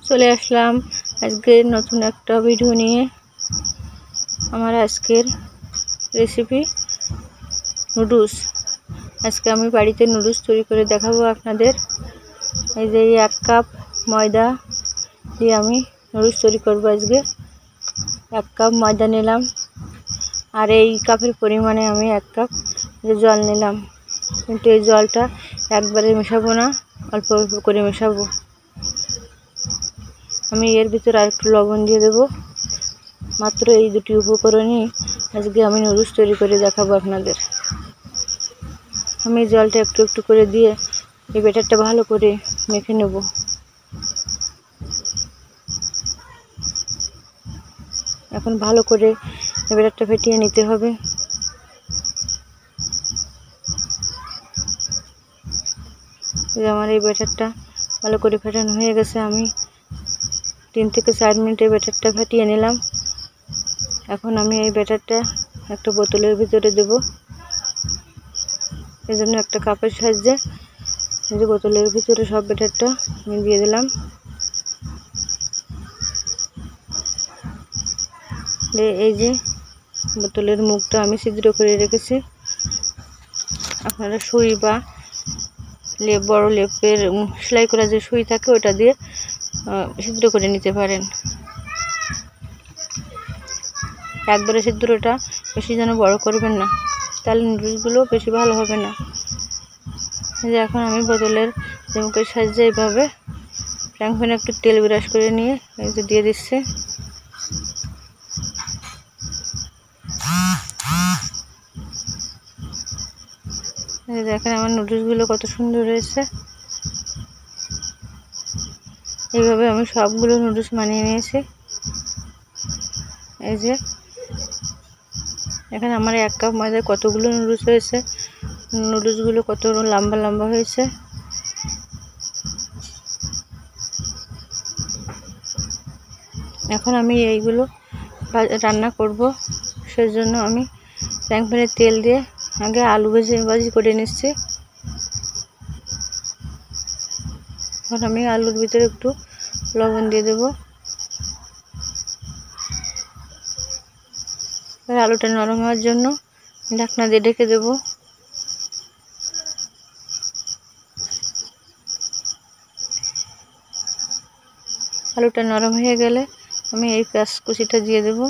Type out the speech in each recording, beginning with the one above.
চলে আসলাম আজকে নতুন একটা ভিডিও নিয়ে। আমার আজকের রেসিপি নুডলস। আজকে আমি বাড়িতে নুডলস তৈরি করে দেখাবো আপনাদের। এই যে 1 কাপ ময়দা দিয়ে আমি নুডলস তৈরি করব। আজকে 1 কাপ ময়দা নিলাম, আর এই কাপের পরিমাণে আমি 1 কাপ জল নিলাম। কিন্তু এই জলটা একবারে মেশাবো না, অল্প অল্প করে মেশাবো। আমি এর ভিতর আর একটু লবণ দিয়ে দেব। মাত্র এই দুটি উপকরণই আজকে আমি নুডলস তৈরি করে দেখাবো আপনাদের। আমি জলটা একটু একটু করে দিয়ে এই ব্যাটারটা ভালো করে মেখে নেব। এখন ভালো করে এই ব্যাটারটা ফেটিয়ে নিতে হবে। আমার এই ব্যাটারটা ভালো করে ফেটানো হয়ে গেছে। আমি 3 থেকে 4 মিনিটে ব্যাটারটা ফেটিয়ে নিলাম। এখন আমি এই ব্যাটারটা একটা বোতলের ভিতরে দেব। এই জন্য একটা কাপের সাহায্যে এই যে বোতলের ভিতরে সব ব্যাটারটা আমি দিয়ে দিলাম। এই যে বোতলের মুখটা আমি ছিদ্র করে রেখেছি। আপনারা সুই বা বড় লেপের সেলাই করা যে সুই থাকে ওটা দিয়ে ছিদ্র করে নিতে পারেন। একবারে ছিদ্রটা বেশি যেন বড় করবেন না, তাহলে নুডলসগুলো বেশি ভালো হবে না। যে এখন আমি বোতলের মুখের সাহায্যে এইভাবে ফ্রাইং প্যানে একটু তেল ব্রাশ করে নিয়ে এই যে দিয়ে দিচ্ছি। দেখেন আমার নুডলসগুলো কত সুন্দর হয়েছে। এইভাবে আমি সবগুলো নুডলস বানিয়ে নিয়েছি। এই যে এখানে আমার 1 কাপ ময়দায় কতগুলো নুডলস হয়েছে। নুডলসগুলো কত লম্বা লম্বা হয়েছে। এখন আমি এইগুলো রান্না করব। সেজন্য আমি ফ্রাইং প্যানে তেল দিয়ে আগে আলু ভাজি করে নিচ্ছি। এখন আমি আলুর ভিতরে একটু লবণ দিয়ে দেব। আলুটা নরম হওয়ার জন্য ঢাকনা দিয়ে ঢেকে দেব। আলুটা নরম হয়ে গেলে আমি এই পেঁয়াজ কুচিটা দিয়ে দেব।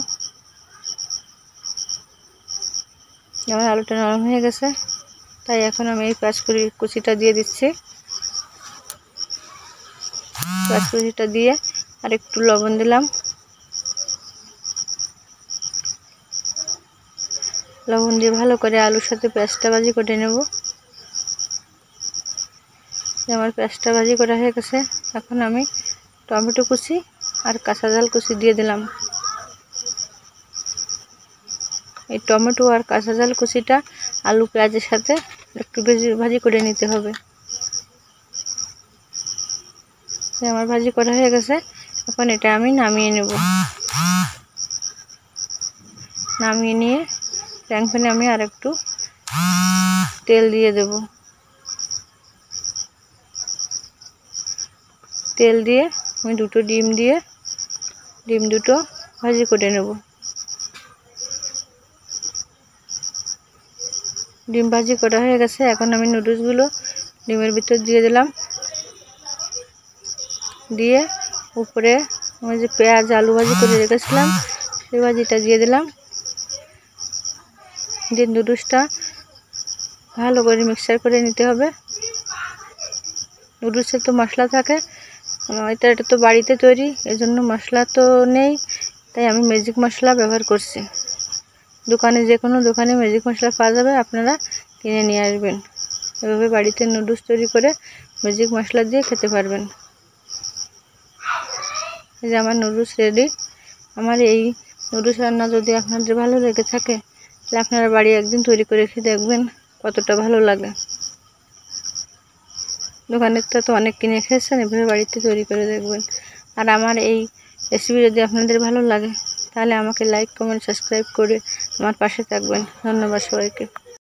আমার আলুটা নরম হয়ে গেছে, তাই এখন আমি এই পেঁয়াজ কুচিটা দিয়ে দিচ্ছি। পেঁয়াজ কুচিটা দিয়ে আর একটু লবণ দিলাম। লবণ দিয়ে ভালো করে আলুর সাথে পেঁয়াজটা ভাজি করে নেব। আমার পেঁয়াজটা ভাজি করা হয়ে গেছে। এখন আমি টমেটো কুচি আর কাঁচা ঝাল কুচি দিয়ে দিলাম। এই টমেটো আর কাঁচা ঝাল কুচিটা আলু পেঁয়াজের সাথে একটু ভাজি করে নিতে হবে। আমার ভাজি করা হয়ে গেছে। এখন এটা আমি নামিয়ে নেব। নামিয়ে নিয়ে ফ্রাইং প্যানে আমি আর একটু তেল দিয়ে দেব। তেল দিয়ে আমি দুটো ডিম দুটো ভাজি করে নেব। ডিম ভাজি করা হয়ে গেছে। এখন আমি নুডলসগুলো ডিমের ভিতর দিয়ে দিলাম। দিয়ে উপরে আমি যে পেঁয়াজ আলু ভাজি করে রেখেছিলাম সেই ভাজিটা দিয়ে দিলাম। দিয়ে নুডলসটা ভালো করে মিক্সার করে নিতে হবে। নুডলসের তো মশলা থাকে, এটা তো বাড়িতে তৈরি, এজন্য মশলা তো নেই, তাই আমি ম্যাজিক মশলা ব্যবহার করছি। দোকানে যে কোনো দোকানে ম্যাজিক মশলা পাওয়া যাবে, আপনারা কিনে নিয়ে আসবেন। এভাবে বাড়িতে নুডলস তৈরি করে ম্যাজিক মশলা দিয়ে খেতে পারবেন। এই যে আমার নুডলস রেডি। আমার এই নুডলস রান্না যদি আপনাদের ভালো লেগে থাকে তাহলে আপনারা বাড়ি একদিন তৈরি করে খেয়ে দেখবেন কতটা ভালো লাগে। দোকানের তো অনেক কিনে খেয়েছেন, এভাবে বাড়িতে তৈরি করে দেখবেন। আর আমার এই রেসিপি যদি আপনাদের ভালো লাগে তাহলে আমাকে লাইক কমেন্ট সাবস্ক্রাইব করে আমার পাশে থাকবেন। ধন্যবাদ সবাইকে।